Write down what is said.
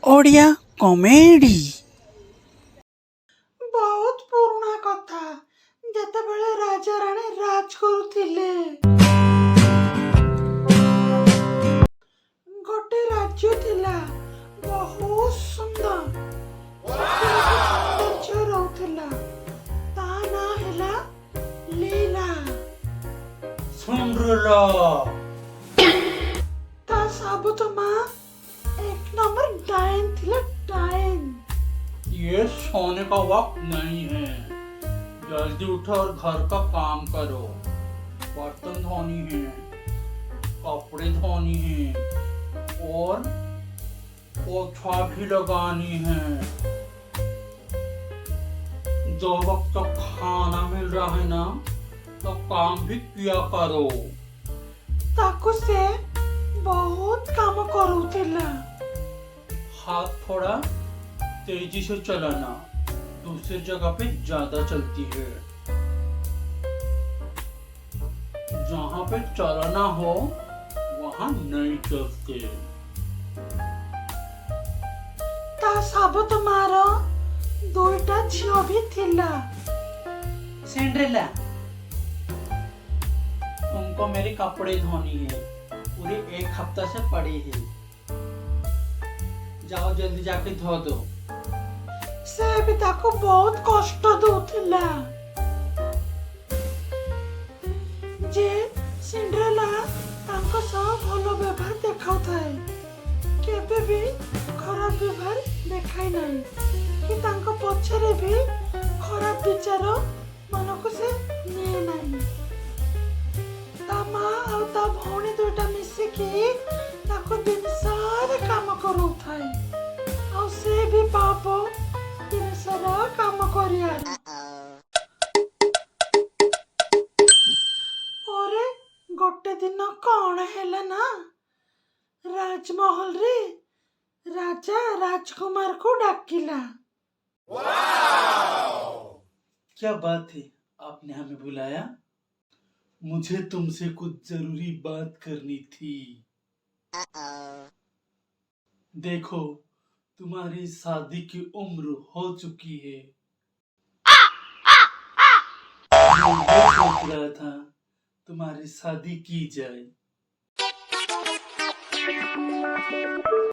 Odia comedy. बहुत पुराना कथा जेतेबेले राजा रानी राज करुथिले। गोटे राज्य थिला बहुत सुंदर सौंदर्य रहउथिला। ता ना हैला लीला। सिंड्रेला ता साबुत मां एक नंबर डायन थिला डायन। ये सोने का वक्त नहीं है, जल्दी उठो और घर का काम करो। बर्तन धोनी है, कपड़े धोनी है और पोछा भी लगानी है। जो वक्त तक खाना मिल रहा है ना, तो काम भी किया करो। ताकू से बहुत काम करुथिला। हाथ थोड़ा तेजी से चलाना, दूसरी जगह पे ज्यादा चलती है। जहाँ पे चलाना हो वहाँ नहीं चलते। ता साबुत मारो दुईटा झियो भी थिला। सिंड्रेला, तुमको मेरे कपड़े धोनी है, पूरे 1 हफ्ता से पड़े हैं। जाओ जल्दी जाके धो दो। से भी ताको बहुत कष्ट दउथिला। जे सिंड्रेला तांको सह भलो व्यवहार देखाउथाय, केबे भी खराब व्यवहार देखाई नाही कि तांको पछरे भी खराब विचार मनको से निये नाही। ता मां आ ता भौणी दुटा मिसी की ताको दिन सारा काम करूथाय। आ से भी पापो दिन सारा काम करियार। ओरे गोटे दिन कौन हैला ना, राजमहल रे राजा राजकुमार को डाकिला। क्या बात है, आपने हमें बुलाया? मुझे तुमसे कुछ जरूरी बात करनी थी। देखो, तुम्हारी शादी की उम्र हो चुकी है। मैं ये सोच रहा था तुम्हारी शादी की जाए।